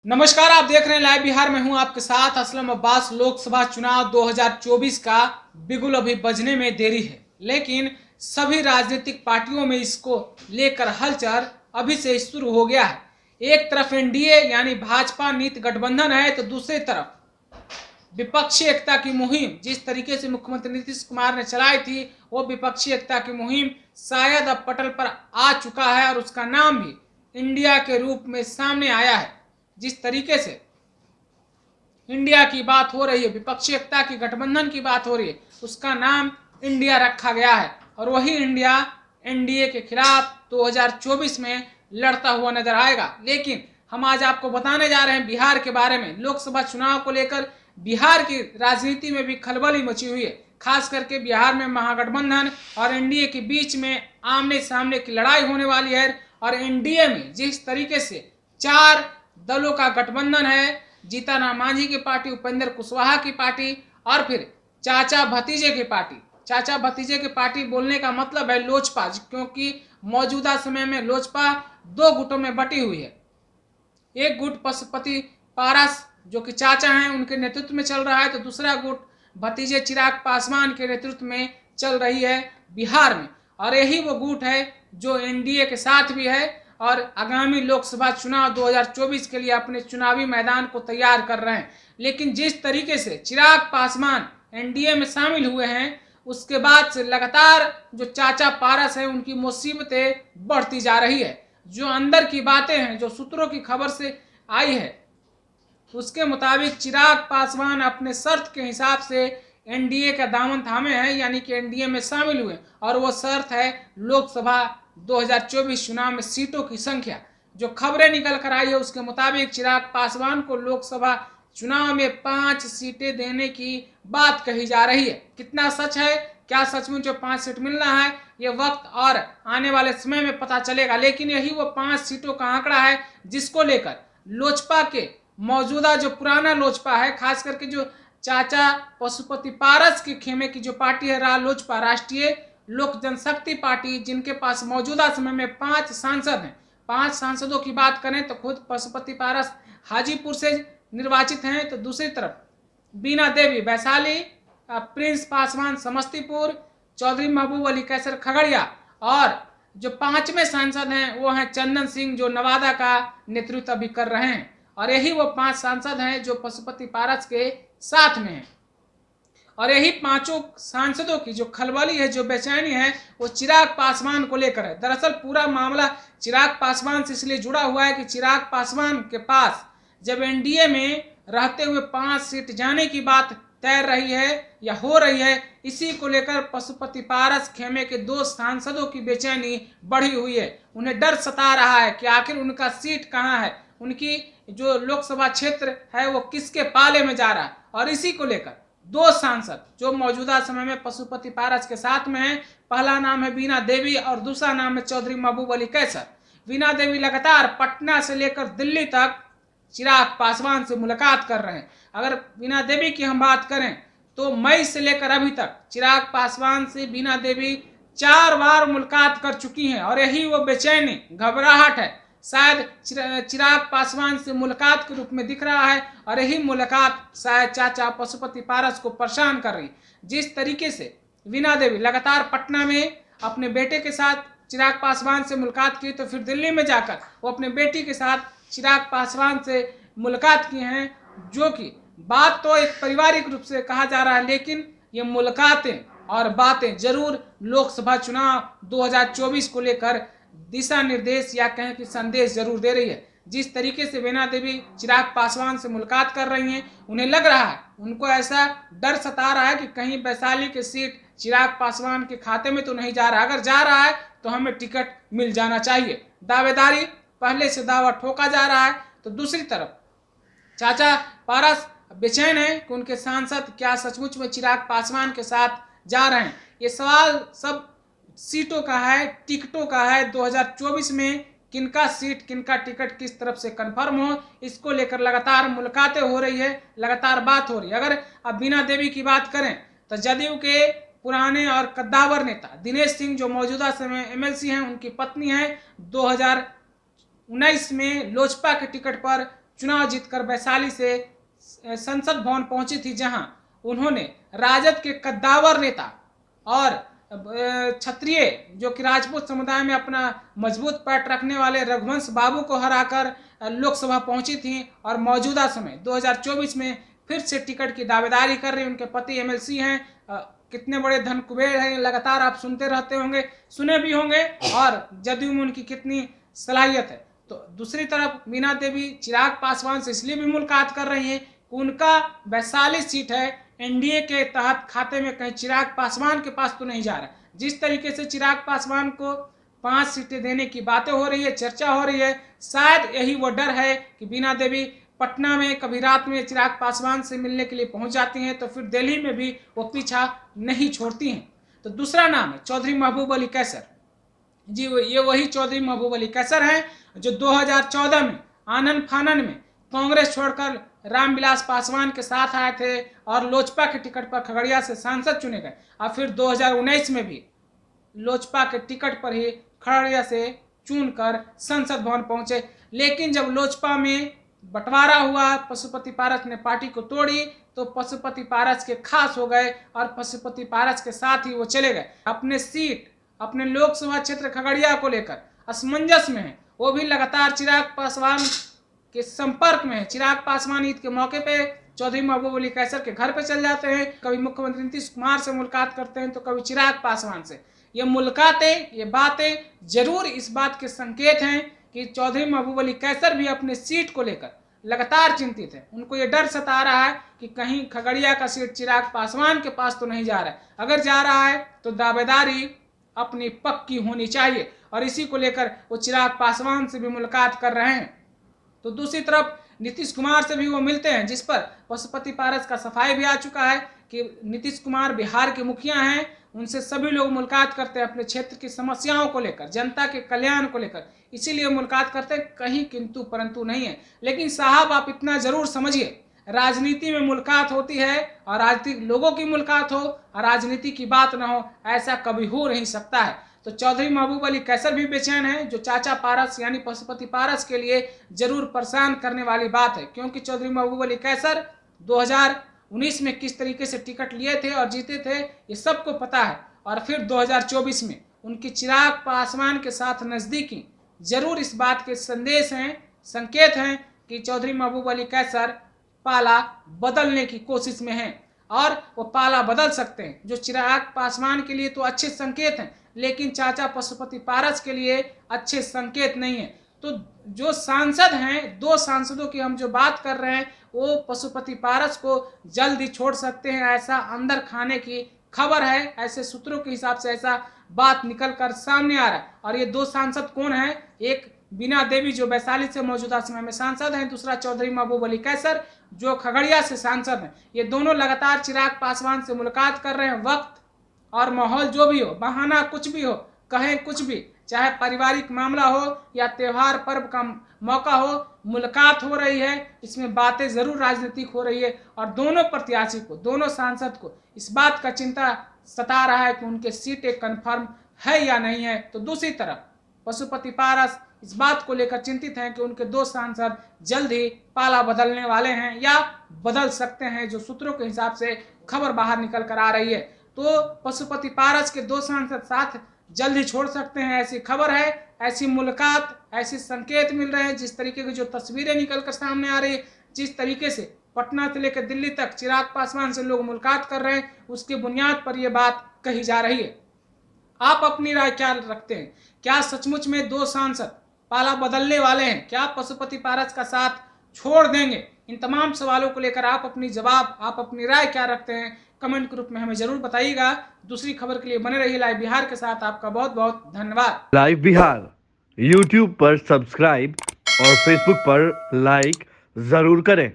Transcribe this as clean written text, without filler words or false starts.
नमस्कार, आप देख रहे हैं लाइव बिहार में हूं आपके साथ असलम अब्बास। लोकसभा चुनाव 2024 का बिगुल अभी बजने में देरी है, लेकिन सभी राजनीतिक पार्टियों में इसको लेकर हलचल अभी से शुरू हो गया है। एक तरफ एनडीए यानी भाजपा नीति गठबंधन है, तो दूसरी तरफ विपक्षी एकता की मुहिम जिस तरीके से मुख्यमंत्री नीतीश कुमार ने चलाई थी, वो विपक्षी एकता की मुहिम शायद अब पटल पर आ चुका है और उसका नाम भी इंडिया के रूप में सामने आया है। जिस तरीके से इंडिया की बात हो रही है, विपक्षी एकता की गठबंधन की बात हो रही है, उसका नाम इंडिया रखा गया है और वही इंडिया एनडीए के खिलाफ 2024 में लड़ता हुआ नजर आएगा। लेकिन हम आज आपको बताने जा रहे हैं बिहार के बारे में। लोकसभा चुनाव को लेकर बिहार की राजनीति में भी खलबली मची हुई है। खास करके बिहार में महागठबंधन और एनडीए के बीच में आमने सामने की लड़ाई होने वाली है और एनडीए में जिस तरीके से चार दलों का गठबंधन है, जीतन मांझी की पार्टी, उपेंद्र कुशवाहा की पार्टी और फिर चाचा भतीजे की पार्टी। चाचा भतीजे की पार्टी बोलने का मतलब है लोजपा, क्योंकि मौजूदा समय में लोजपा दो गुटों में बटी हुई है। एक गुट पशुपति पारस जो कि चाचा हैं उनके नेतृत्व में चल रहा है, तो दूसरा गुट भतीजे चिराग पासवान के नेतृत्व में चल रही है बिहार में। और यही वो गुट है जो एनडीए के साथ भी है और आगामी लोकसभा चुनाव 2024 के लिए अपने चुनावी मैदान को तैयार कर रहे हैं। लेकिन जिस तरीके से चिराग पासवान एनडीए में शामिल हुए हैं, उसके बाद से लगातार जो चाचा पारस है उनकी मुसीबतें बढ़ती जा रही है। जो अंदर की बातें हैं, जो सूत्रों की खबर से आई है, उसके मुताबिक चिराग पासवान अपने शर्त के हिसाब से एनडीए का दामन थामे हैं, यानी कि एनडीए में शामिल हुए और वो शर्त है लोकसभा 2024 चुनाव में सीटों की संख्या। जो खबरें निकल कर आई है उसके मुताबिक चिराग पासवान को लोकसभा चुनाव में 5 सीटें देने की बात कही जा रही है। कितना सच है, क्या सचमुच जो 5 सीट मिलना है, ये वक्त और आने वाले समय में पता चलेगा। लेकिन यही वो 5 सीटों का आंकड़ा है जिसको लेकर लोजपा के मौजूदा जो पुराना लोजपा है, खास करके जो चाचा पशुपति पारस के खेमे की जो पार्टी है लोजपा, राष्ट्रीय लोक जनशक्ति पार्टी, जिनके पास मौजूदा समय में 5 सांसद हैं। 5 सांसदों की बात करें तो खुद पशुपति पारस हाजीपुर से निर्वाचित हैं, तो दूसरी तरफ बीना देवी वैशाली, प्रिंस पासवान समस्तीपुर, चौधरी महबूब अली कैसर खगड़िया और जो 5वें सांसद हैं वो हैं चंदन सिंह जो नवादा का नेतृत्व भी कर रहे हैं। और यही वो 5 सांसद हैं जो पशुपति पारस के साथ में हैं। और यही 5 सांसदों की जो खलबली है, जो बेचैनी है, वो चिराग पासवान को लेकर है। दरअसल पूरा मामला चिराग पासवान से इसलिए जुड़ा हुआ है कि चिराग पासवान के पास जब एनडीए में रहते हुए 5 सीट जाने की बात तैर रही है या हो रही है, इसी को लेकर पशुपति पारस खेमे के 2 सांसदों की बेचैनी बढ़ी हुई है। उन्हें डर सता रहा है कि आखिर उनका सीट कहाँ है, उनकी जो लोकसभा क्षेत्र है वो किसके पाले में जा रहा है। और इसी को लेकर 2 सांसद जो मौजूदा समय में पशुपति पारस के साथ में हैं, पहला नाम है बीना देवी और दूसरा नाम है चौधरी महबूब अली कैसर। बीना देवी लगातार पटना से लेकर दिल्ली तक चिराग पासवान से मुलाकात कर रहे हैं। अगर बीना देवी की हम बात करें तो मई से लेकर अभी तक चिराग पासवान से बीना देवी 4 बार मुलाकात कर चुकी हैं और यही वो बेचैनी, घबराहट है, शायद चिराग पासवान से मुलाकात के रूप में दिख रहा है। और यही मुलाकात शायद चाचा पशुपति पारस को परेशान कर रही। जिस तरीके से बीना देवी लगातार पटना में अपने बेटे के साथ चिराग पासवान से मुलाकात की, तो फिर दिल्ली में जाकर वो अपने बेटी के साथ चिराग पासवान से मुलाकात की हैं, जो कि बात तो एक पारिवारिक रूप से कहा जा रहा है, लेकिन ये मुलाकातें और बातें जरूर लोकसभा चुनाव 2024 को लेकर दिशा निर्देश या कहें कि संदेश जरूर दे रही है। जिस तरीके से बीना देवी चिराग पासवान से मुलाकात कर रही हैं, उन्हें लग रहा है, उनको ऐसा डर सता रहा है कि कहीं वैशाली की सीट चिराग पासवान के खाते में तो नहीं जा रहा, अगर जा रहा है तो हमें टिकट मिल जाना चाहिए। दावेदारी पहले से दावा ठोका जा रहा है। तो दूसरी तरफ चाचा पारस बेचैन है कि उनके सांसद क्या सचमुच में चिराग पासवान के साथ जा रहे हैं। ये सवाल सब सीटों का है, टिकटों का है। 2024 में किनका सीट, किनका टिकट किस तरफ से कंफर्म हो, इसको लेकर लगातार मुलाकातें हो रही है, लगातार बात हो रही है। अगर अब बीना देवी की बात करें तो जदयू के पुराने और कद्दावर नेता दिनेश सिंह जो मौजूदा समय एमएलसी हैं, उनकी पत्नी है 2019 में लोजपा के टिकट पर चुनाव जीतकर वैशाली से संसद भवन पहुंची थी, जहां उन्होंने राजद के कद्दावर नेता और क्षत्रिय जो कि राजपूत समुदाय में अपना मजबूत पैठ रखने वाले रघुवंश बाबू को हराकर लोकसभा पहुंची थी और मौजूदा समय 2024 में फिर से टिकट की दावेदारी कर रही। उनके पति एमएलसी हैं, कितने बड़े धन कुबेर हैं, लगातार आप सुनते रहते होंगे, सुने भी होंगे, और जदयू में उनकी कितनी सलाहियत है। तो दूसरी तरफ बीना देवी चिराग पासवान से इसलिए भी मुलाकात कर रही हैं कि उनका वैशाली सीट है, एनडीए के तहत खाते में कहीं चिराग पासवान के पास तो नहीं जा रहा। जिस तरीके से चिराग पासवान को 5 सीटें देने की बातें हो रही है, चर्चा हो रही है, शायद यही वो डर है कि बीना देवी पटना में कभी रात में चिराग पासवान से मिलने के लिए पहुंच जाती हैं तो फिर दिल्ली में भी वो पीछा नहीं छोड़ती हैं। तो दूसरा नाम है चौधरी महबूब अली कैसर जी। ये वही चौधरी महबूब अली कैसर हैं जो 2014 में आनन फानन में कांग्रेस छोड़कर रामविलास पासवान के साथ आए थे और लोजपा के टिकट पर खगड़िया से सांसद चुने गए, और फिर 2019 में भी लोजपा के टिकट पर ही खगड़िया से चुनकर संसद भवन पहुंचे। लेकिन जब लोजपा में बंटवारा हुआ, पशुपति पारस ने पार्टी को तोड़ी, तो पशुपति पारस के खास हो गए और पशुपति पारस के साथ ही वो चले गए। अपने सीट, अपने लोकसभा क्षेत्र खगड़िया को लेकर असमंजस में है। वो भी लगातार चिराग पासवान के संपर्क में है। चिराग पासवान ईद के मौके पे चौधरी महबूब अली कैसर के घर पे चल जाते हैं, कभी मुख्यमंत्री नीतीश कुमार से मुलाकात करते हैं तो कभी चिराग पासवान से। ये मुलाकातें, ये बातें जरूर इस बात के संकेत हैं कि चौधरी महबूब अली कैसर भी अपने सीट को लेकर लगातार चिंतित है। उनको ये डर सता रहा है कि कहीं खगड़िया का सीट चिराग पासवान के पास तो नहीं जा रहा है। अगर जा रहा है तो दावेदारी अपनी पक्की होनी चाहिए, और इसी को लेकर वो चिराग पासवान से भी मुलाकात कर रहे हैं। तो दूसरी तरफ नीतीश कुमार से भी वो मिलते हैं, जिस पर पशुपति पारस का सफाई भी आ चुका है कि नीतीश कुमार बिहार के मुखिया हैं, उनसे सभी लोग मुलाकात करते हैं अपने क्षेत्र की समस्याओं को लेकर, जनता के कल्याण को लेकर, इसीलिए मुलाकात करते हैं। कहीं किंतु परंतु नहीं है। लेकिन साहब आप इतना जरूर समझिए, राजनीति में मुलाकात होती है और राजनीतिक लोगों की मुलाकात हो और राजनीति की बात ना हो, ऐसा कभी हो नहीं सकता है। तो चौधरी महबूब अली कैसर भी बेचैन है, जो चाचा पारस यानी पशुपति पारस के लिए जरूर परेशान करने वाली बात है, क्योंकि चौधरी महबूब अली कैसर 2019 में किस तरीके से टिकट लिए थे और जीते थे ये सबको पता है, और फिर 2024 में उनकी चिराग पासवान के साथ नज़दीकी जरूर इस बात के संदेश हैं, संकेत हैं कि चौधरी महबूब अली कैसर पाला बदलने की कोशिश में हैं, और वो पाला बदल सकते हैं। जो चिराग पासवान के लिए तो अच्छे संकेत हैं, लेकिन चाचा पशुपति पारस के लिए अच्छे संकेत नहीं है। तो जो सांसद हैं, 2 सांसदों की हम जो बात कर रहे हैं, वो पशुपति पारस को जल्द ही छोड़ सकते हैं, ऐसा अंदर खाने की खबर है। ऐसे सूत्रों के हिसाब से ऐसा बात निकल कर सामने आ रहा है। और ये 2 सांसद कौन है? एक बीना देवी जो वैशाली से मौजूदा समय में सांसद हैं, दूसरा चौधरी महबूब अली कैसर जो खगड़िया से सांसद हैं। ये दोनों लगातार चिराग पासवान से मुलाकात कर रहे हैं। वक्त और माहौल जो भी हो, बहाना कुछ भी हो, कहें कुछ भी, चाहे पारिवारिक मामला हो या त्योहार पर्व का मौका हो, मुलाकात हो रही है। इसमें बातें जरूर राजनीतिक हो रही है, और दोनों प्रत्याशी को, दोनों सांसद को इस बात का चिंता सता रहा है कि उनके सीटें कन्फर्म है या नहीं है। तो दूसरी तरफ पशुपति पारस इस बात को लेकर चिंतित हैं कि उनके 2 सांसद जल्द ही पाला बदलने वाले हैं या बदल सकते हैं, जो सूत्रों के हिसाब से खबर बाहर निकल कर आ रही है। तो पशुपति पारस के 2 सांसद साथ जल्द ही छोड़ सकते हैं, ऐसी खबर है, ऐसी मुलाकात, ऐसे संकेत मिल रहे हैं। जिस तरीके की जो तस्वीरें निकल कर सामने आ रही है, जिस तरीके से पटना से लेकर दिल्ली तक चिराग पासवान से लोग मुलाकात कर रहे हैं, उसके बुनियाद पर यह बात कही जा रही है। आप अपनी राय क्या रखते हैं? क्या सचमुच में 2 सांसद पाला बदलने वाले हैं? क्या पशुपति पारस का साथ छोड़ देंगे? इन तमाम सवालों को लेकर आप अपनी जवाब, आप अपनी राय क्या रखते हैं? कमेंट ग्रुप में हमें जरूर बताइएगा। दूसरी खबर के लिए बने रहिए लाइव बिहार के साथ। आपका बहुत बहुत धन्यवाद। लाइव बिहार YouTube पर सब्सक्राइब और Facebook पर लाइक जरूर करें।